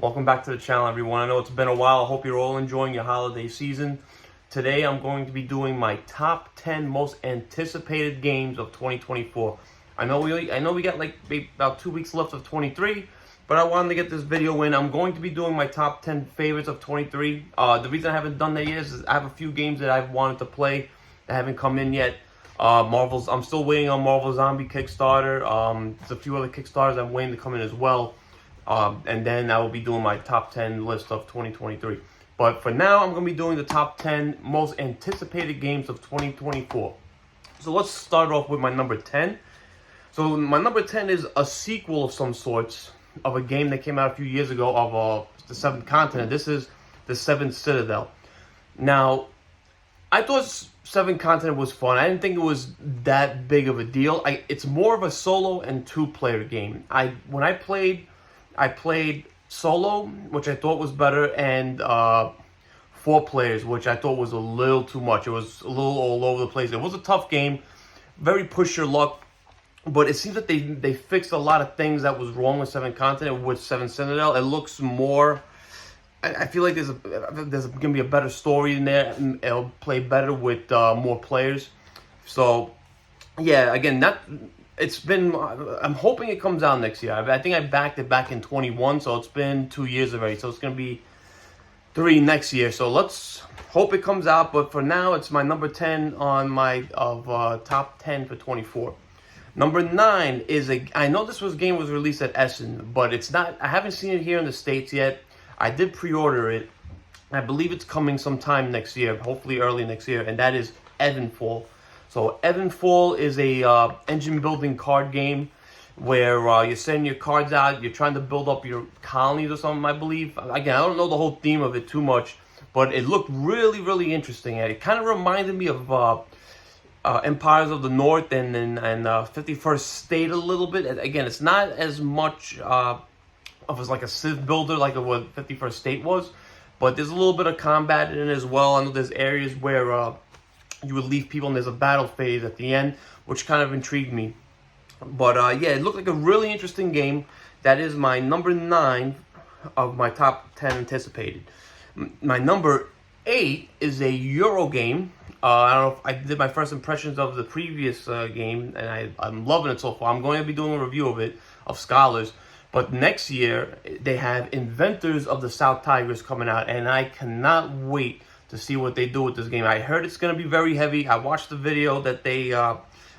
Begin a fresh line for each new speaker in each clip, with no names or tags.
Welcome back to the channel, everyone. I know it's been a while. I hope you're all enjoying your holiday season. Today I'm going to be doing my top 10 most anticipated games of 2024. I know we got like about 2 weeks left of 23, but I wanted to get this video in. I'm going to be doing my top 10 favorites of 23. The reason I haven't done that yet is I have a few games that I've wanted to play that haven't come in yet. I'm still waiting on Marvel Zombie Kickstarter. There's a few other Kickstarters I'm waiting to come in as well. And then I will be doing my top 10 list of 2023. But for now, I'm going to be doing the top 10 most anticipated games of 2024. So let's start off with my number 10. So my number 10 is a sequel of some sorts of a game that came out a few years ago of the Seventh Continent. This is the Seventh Citadel. Now, I thought Seventh Continent was fun. I didn't think it was that big of a deal. It's more of a solo and two-player game. When I played solo, which I thought was better, and 4 players, which I thought was a little too much. It was a little all over the place. It was a tough game, very push your luck, but it seems that they fixed a lot of things that was wrong with Seventh Continent with Seventh Citadel. It looks more. I feel like there's going to be a better story in there. It'll play better with more players. So, yeah, again, I'm hoping it comes out next year. I think I backed it back in 21, so it's been 2 years already. So it's going to be 3 next year. So let's hope it comes out. But for now, it's my number 10 on my top 10 for 24. Number 9 is I know this game was released at Essen, but it's not. I haven't seen it here in the States yet. I did pre-order it. I believe it's coming sometime next year, hopefully early next year, and that is Evanfall. So Evanfall is a engine building card game where you're sending your cards out. You're trying to build up your colonies or something, I believe. Again, I don't know the whole theme of it too much, but it looked really, really interesting. It kind of reminded me of Empires of the North and 51st State a little bit. Again, it's not as much of like a Civ builder like what 51st State was, but there's a little bit of combat in it as well. I know there's areas where you would leave people and there's a battle phase at the end, which kind of intrigued me. But yeah, it looked like a really interesting game. That is my number 9 of my top 10 anticipated. My number 8 is a Euro game. I don't know if I did my first impressions of the previous game, and I'm loving it so far. I'm going to be doing a review of it, of Scholars. But next year, they have Inventors of the South Tigers coming out, and I cannot wait to see what they do with this game. I heard it's going to be very heavy. I watched the video that they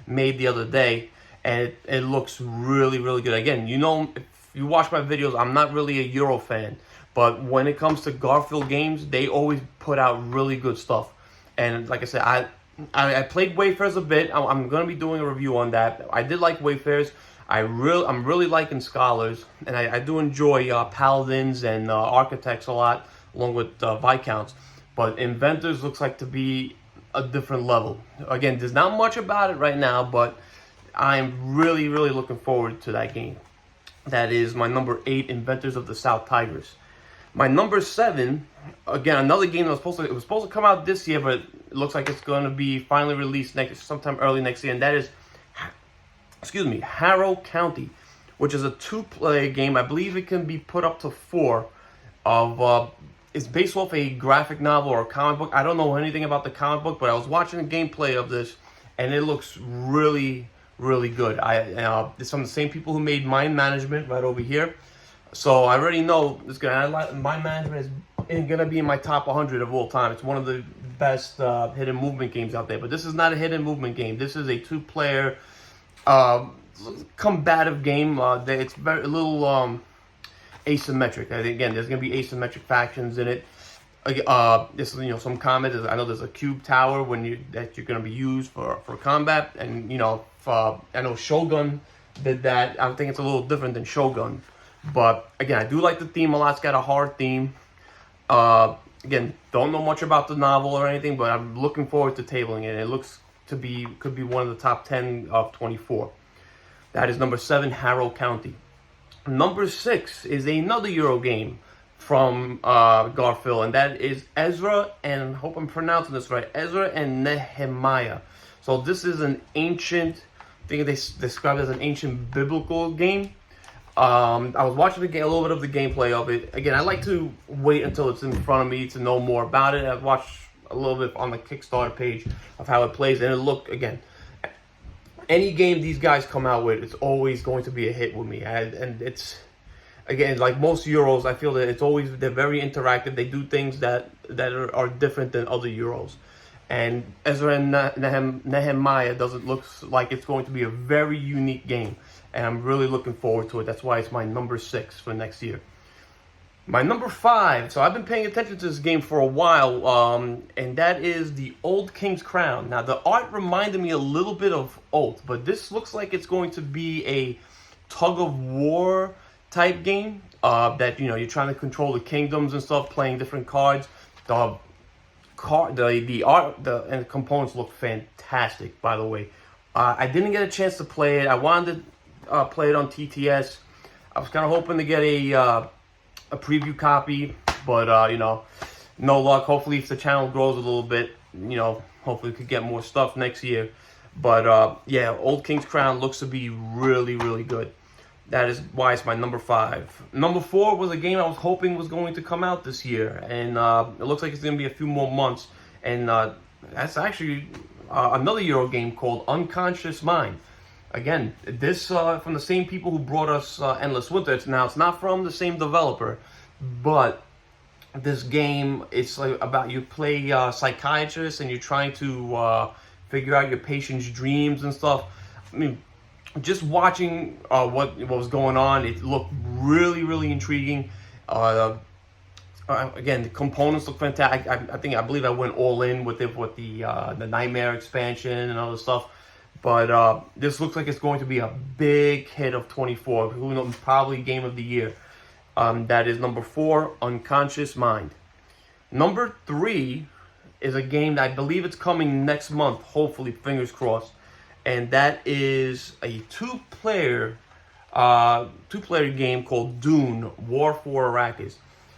made the other day, and it looks really, really good. Again, you know, if you watch my videos, I'm not really a Euro fan, but when it comes to Garfield games, they always put out really good stuff. And like I said, I played Wayfarers a bit. I'm going to be doing a review on that. I did like Wayfarers. I'm really liking Scholars, and I do enjoy Paladins and Architects a lot, along with Viscounts. But Inventors looks like to be a different level. Again, there's not much about it right now, but I'm really, really looking forward to that game. That is my number 8, Inventors of the South Tigers. My number 7, again, another game that was supposed to come out this year, but it looks like it's going to be finally released sometime early next year, and that is, Harrow County, which is a 2-player game. I believe it can be put up to 4. It's based off a graphic novel or a comic book. I don't know anything about the comic book, but I was watching the gameplay of this, and it looks really, really good. It's from the same people who made Mind Management right over here. So I already know this guy. Mind Management is going to be in my top 100 of all time. It's one of the best hidden movement games out there. But this is not a hidden movement game. This is a 2-player combative game. It's a little asymmetric. Again, there's going to be asymmetric factions in it. This is, some combat. I know there's a cube tower that you're going to be used for combat, and I know Shogun did that. I think it's a little different than Shogun, but again, I do like the theme a lot. It's got a hard theme. Again, don't know much about the novel or anything, but I'm looking forward to tabling it. It looks could be one of the top 10 of 24. That is number 7, Harrow County. Number 6 is another Euro game from Garfield, and that is Ezra, and I hope I'm pronouncing this right, Ezra and Nehemiah. So this is an ancient, I think they describe it as an ancient biblical game. I was watching a little bit of the gameplay of it. Again, I like to wait until it's in front of me to know more about it. I've watched a little bit on the Kickstarter page of how it plays, and it looked, again, any game these guys come out with, it's always going to be a hit with me. And it's, again, like most Euros, I feel that they're very interactive. They do things that are different than other Euros. And Ezra and Nehemiah doesn't look like it's going to be a very unique game. And I'm really looking forward to it. That's why it's my number 6 for next year. My number 5, so I've been paying attention to this game for a while, and that is the Old King's Crown. Now, the art reminded me a little bit of Oath, but this looks like it's going to be a tug-of-war type game, that, you're trying to control the kingdoms and stuff, playing different cards. The art and the components look fantastic, by the way. I didn't get a chance to play it. I wanted to play it on TTS. I was kind of hoping to get a preview copy, but no luck. Hopefully, if the channel grows a little bit, hopefully we could get more stuff next year. But yeah, Old King's Crown looks to be really, really good. That is why it's my number 5. Number 4 was a game I was hoping was going to come out this year, and it looks like it's going to be a few more months. And that's actually another Euro game called Unconscious Mind. Again, this from the same people who brought us Endless Winter. It's not from the same developer, but this game, it's like about, you play psychiatrist and you're trying to figure out your patient's dreams and stuff. I mean, just watching what was going on, it looked really, really intriguing. Again, the components look fantastic. I believe I went all in with it, with the Nightmare expansion and other stuff. But this looks like it's going to be a big hit of 24. Who knows? Probably game of the year. That is number 4, Unconscious Mind. Number 3 is a game that I believe it's coming next month. Hopefully, fingers crossed. And that is a two-player game called Dune: War for Arrakis.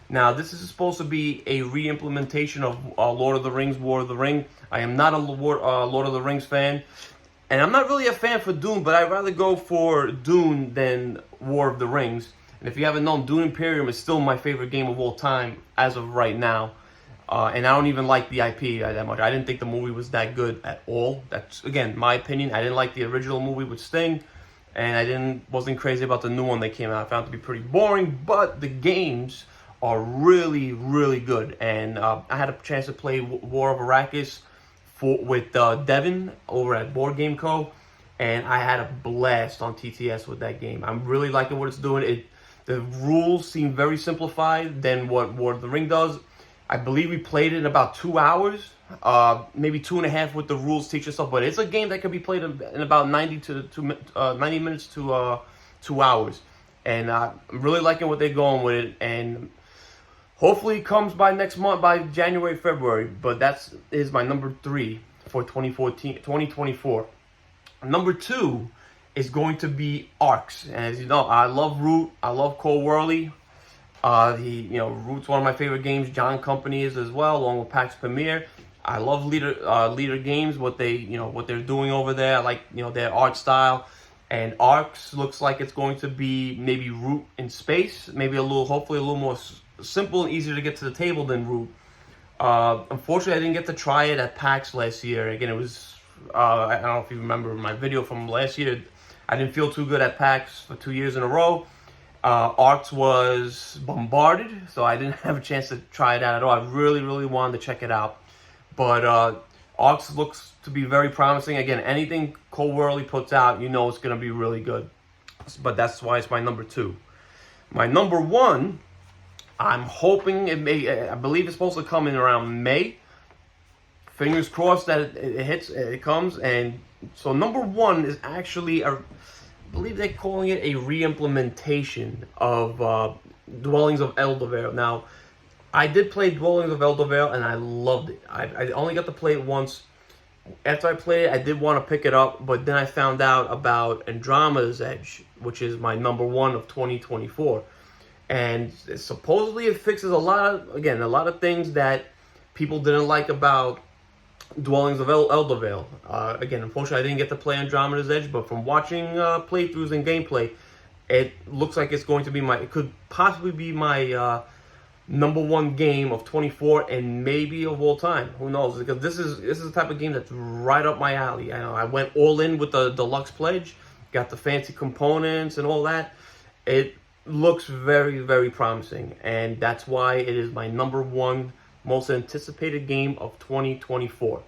Now, this is supposed to be a re-implementation of Lord of the Rings: War of the Ring. I am not a Lord of the Rings fan. And I'm not really a fan for Dune, but I'd rather go for Dune than War of the Rings. And if you haven't known, Dune Imperium is still my favorite game of all time as of right now. And I don't even like the IP that much. I didn't think the movie was that good at all. That's, again, my opinion. I didn't like the original movie with Sting. And I wasn't crazy about the new one that came out. I found it to be pretty boring. But the games are really, really good. And I had a chance to play War of Arrakis with Devin over at Board Game Co. And I had a blast on TTS with that game. I'm really liking what it's doing. The rules seem very simplified than what War of the Ring does. I believe we played it in about 2 hours, maybe 2.5 with the rules teach and stuff. But it's a game that can be played in about 90 minutes to 2 hours. And I'm really liking what they're going with it. And hopefully it comes by next month, by January, February. But that is my number 3 for 2024. Number 2 is going to be Arcs. And as you know, I love Root. I love Cole Worley. Root's one of my favorite games. John Company is as well, along with PAX Premier. I love Leader Games, what they're doing over there. I like their art style. And Arcs looks like it's going to be maybe Root in space, hopefully a little more simple and easier to get to the table than Root. Unfortunately, I didn't get to try it at PAX last year. Again, it was I don't know if you remember my video from last year. I didn't feel too good at PAX for 2 years in a row. Arcs was bombarded, so I didn't have a chance to try it out at all. I really, really wanted to check it out. But Arcs looks to be very promising. Again, anything Cole Worley puts out, it's going to be really good. But that's why it's my number 2. My number 1, I'm hoping I believe it's supposed to come in around May. Fingers crossed that it comes. And so number 1 is actually I believe they're calling it a re-implementation of Dwellings of Eldervale. Now, I did play Dwellings of Eldervale, and I loved it. I only got to play it once. After I played it, I did want to pick it up, but then I found out about Andromeda's Edge, which is my number 1 of 2024. And supposedly it fixes a lot of things that people didn't like about Dwellings of Eldervale. Again, unfortunately, I didn't get to play Andromeda's Edge, but from watching playthroughs and gameplay, It looks like it's going to be it could possibly be my #1 game of 24 and maybe of all time. Who knows? Because this is the type of game that's right up my alley. I know I went all in with the deluxe pledge, got the fancy components and all that. It looks very, very promising, and that's why it is my #1 most anticipated game of 2024.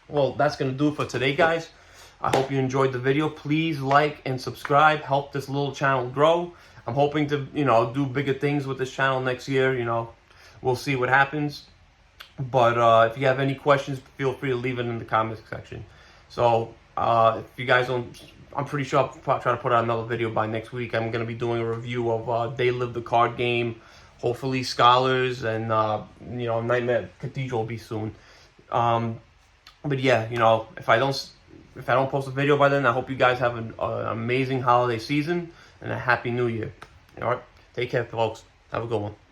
Well, that's going to do it for today, guys. I hope you enjoyed the video. Please like and subscribe. Help this little channel grow. I'm hoping to, do bigger things with this channel next year. We'll see what happens. But if you have any questions, feel free to leave it in the comments section. So if you guys don't, I'm pretty sure I'll try to put out another video by next week. I'm going to be doing a review of They Live the card game. Hopefully Scholars, and Nightmare Cathedral will be soon. But yeah, if I don't post a video by then, I hope you guys have an amazing holiday season and a happy new year. All right, take care, folks. Have a good one.